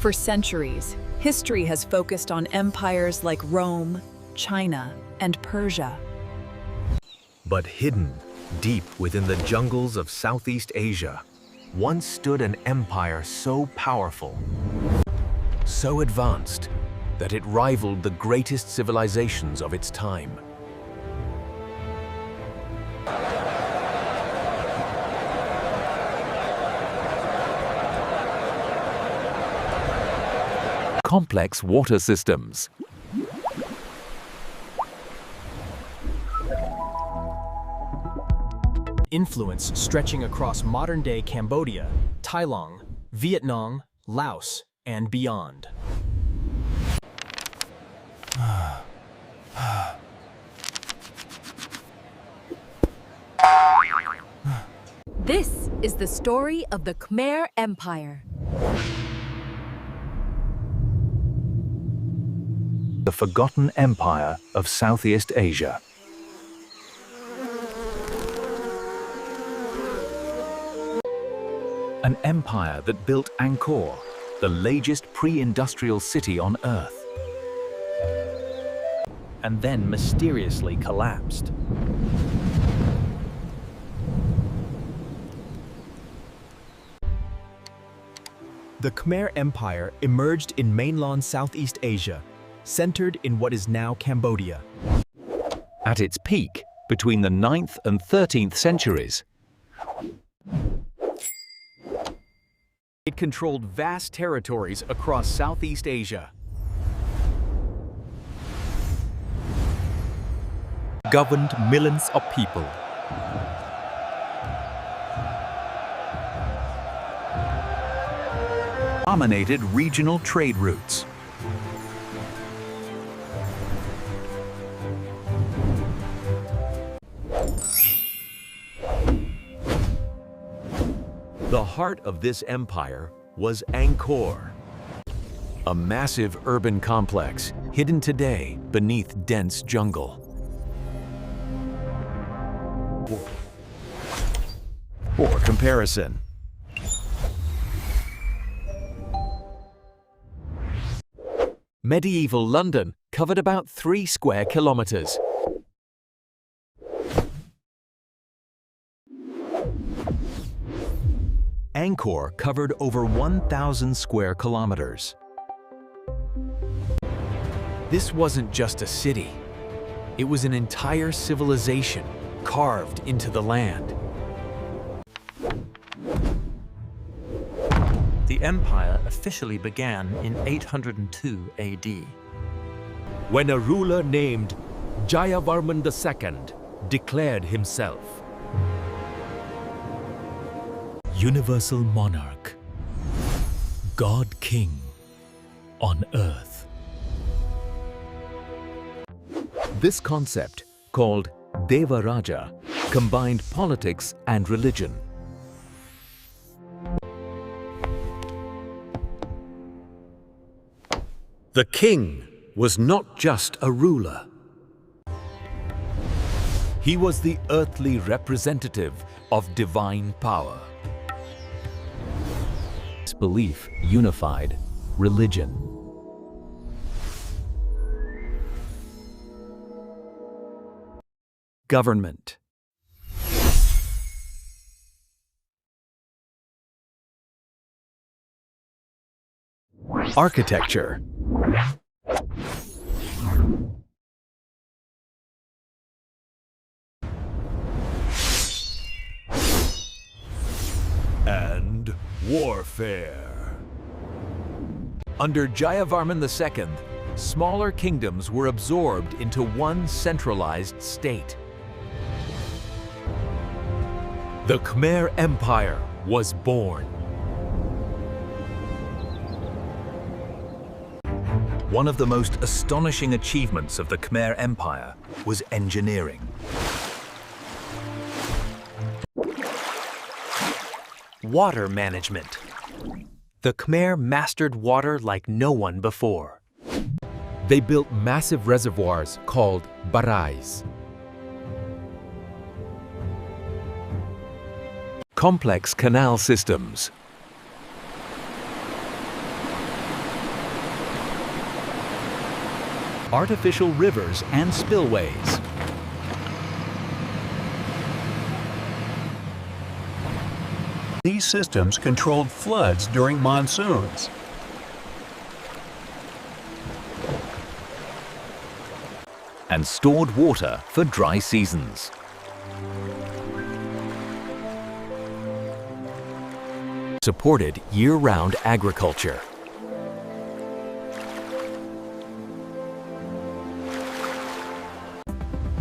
For centuries, history has focused on empires like Rome, China, and Persia. But hidden deep within the jungles of Southeast Asia, once stood an empire so powerful, so advanced, that it rivaled the greatest civilizations of its time. Complex water systems. Influence stretching across modern-day Cambodia, Thailand, Vietnam, Laos, and beyond. This is the story of the Khmer Empire. The forgotten empire of Southeast Asia. An empire that built Angkor, the largest pre-industrial city on Earth, and then mysteriously collapsed. The Khmer Empire emerged in mainland Southeast Asia, centered in what is now Cambodia. At its peak, between the 9th and 13th centuries, it controlled vast territories across Southeast Asia. Governed millions of people. Dominated regional trade routes. The heart of this empire was Angkor, a massive urban complex hidden today beneath dense jungle. For comparison, medieval London covered about 3 square kilometers. Angkor covered over 1,000 square kilometers. This wasn't just a city. It was an entire civilization carved into the land. The empire officially began in 802 AD. When a ruler named Jayavarman II declared himself Universal Monarch, God King on Earth. This concept, called Deva Raja, combined politics and religion. The king was not just a ruler. He was the earthly representative of divine power. This belief unified religion. Government. Architecture. And warfare. Under Jayavarman II, smaller kingdoms were absorbed into one centralized state. The Khmer Empire was born. One of the most astonishing achievements of the Khmer Empire was engineering. Water management. The Khmer mastered water like no one before. They built massive reservoirs called barais. Complex canal systems. artificial rivers and spillways. These systems controlled floods during monsoons. And stored water for dry seasons. Supported year-round agriculture.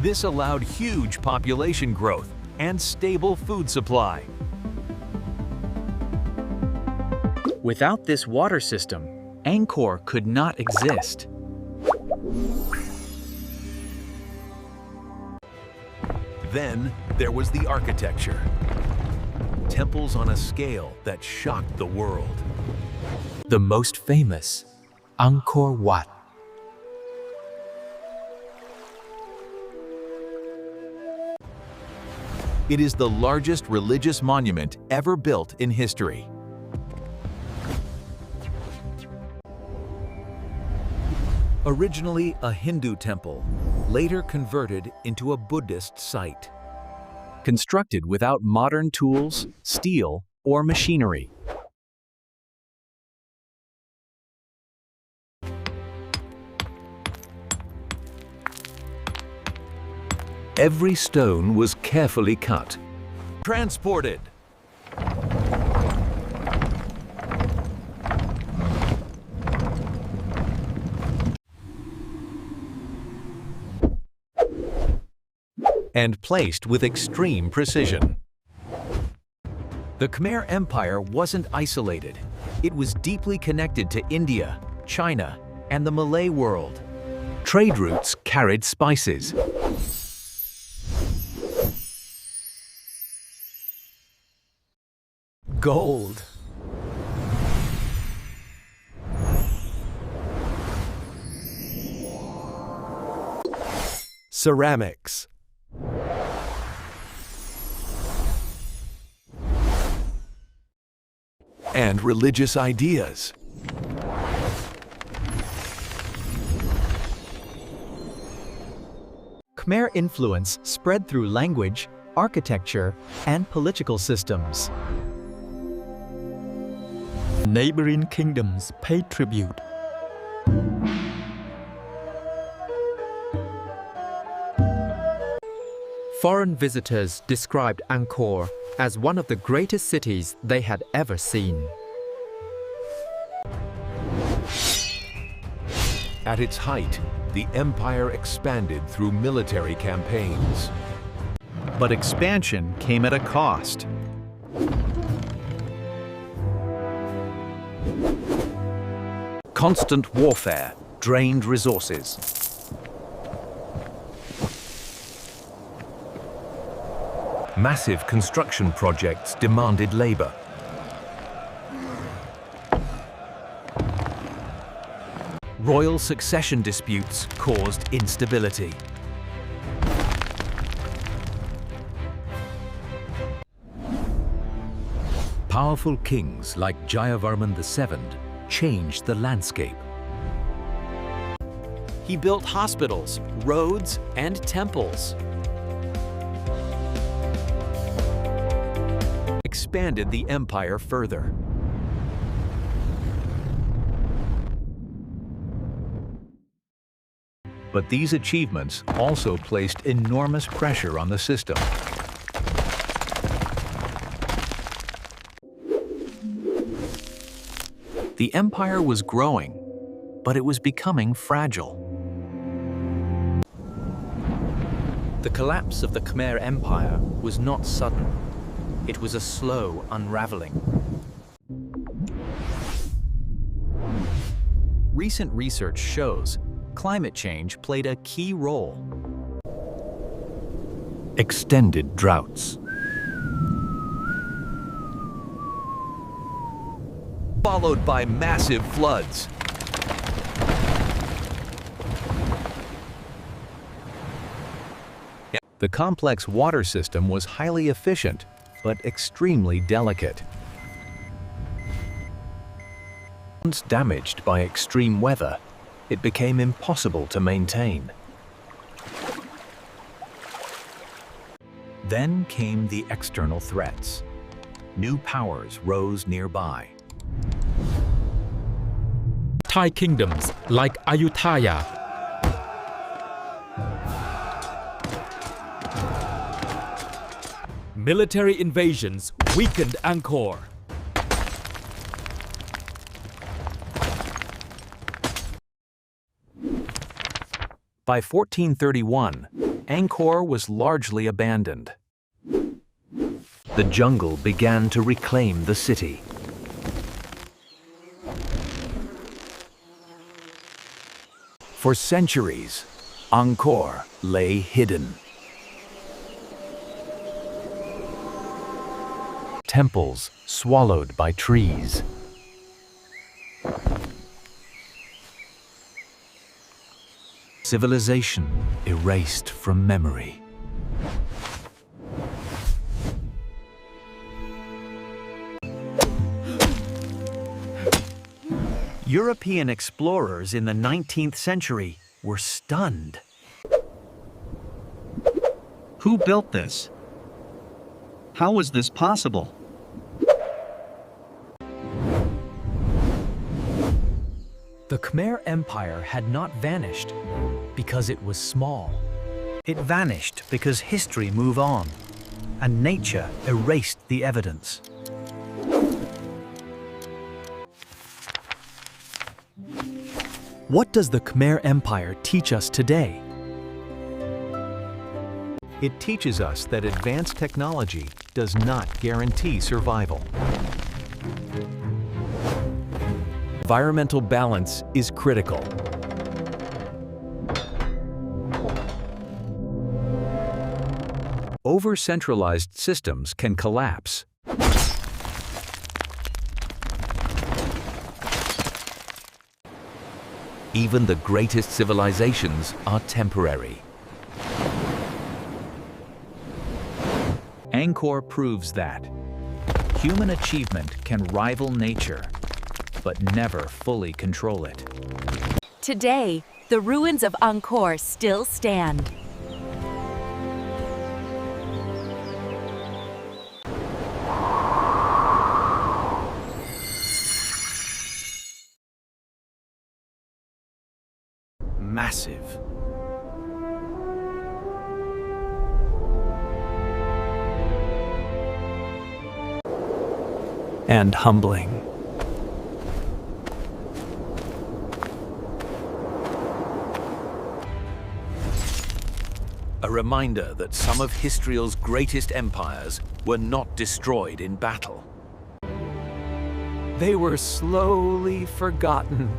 This allowed huge population growth and stable food supply. Without this water system, Angkor could not exist. Then there was the architecture. Temples on a scale that shocked the world. The most famous, Angkor Wat. It is the largest religious monument ever built in history. Originally a Hindu temple, later converted into a Buddhist site. Constructed without modern tools, steel, or machinery. Every stone was carefully cut. Transported. And placed with extreme precision. The Khmer Empire wasn't isolated. It was deeply connected to India, China, and the Malay world. Trade routes carried spices. Gold. Ceramics. And religious ideas. Khmer influence spread through language, architecture, and political systems. Neighboring kingdoms paid tribute. Foreign visitors described Angkor as one of the greatest cities they had ever seen. At its height, the empire expanded through military campaigns. But expansion came at a cost. Constant warfare drained resources. Massive construction projects demanded labor. Royal succession disputes caused instability. Powerful kings like Jayavarman VII changed the landscape. He built hospitals, roads, and temples. Expanded the empire further. But these achievements also placed enormous pressure on the system. The empire was growing, but it was becoming fragile. The collapse of the Khmer Empire was not sudden. It was a slow unraveling. Recent research shows climate change played a key role. Extended droughts. Followed by massive floods. The complex water system was highly efficient, but extremely delicate. Once damaged by extreme weather, it became impossible to maintain. Then came the external threats. New powers rose nearby. Thai kingdoms like Ayutthaya, military invasions weakened Angkor. By 1431, Angkor was largely abandoned. The jungle began to reclaim the city. For centuries, Angkor lay hidden. Temples swallowed by trees. Civilization erased from memory. European explorers in the 19th century were stunned. Who built this? How was this possible? The Khmer Empire had not vanished because it was small. It vanished because history moved on, and nature erased the evidence. What does the Khmer Empire teach us today? It teaches us that advanced technology does not guarantee survival. Environmental balance is critical. Over-centralized systems can collapse. Even the greatest civilizations are temporary. Angkor proves that human achievement can rival nature, but never fully control it. Today, the ruins of Angkor still stand. Massive. And humbling. A reminder that some of history's greatest empires were not destroyed in battle. They were slowly forgotten.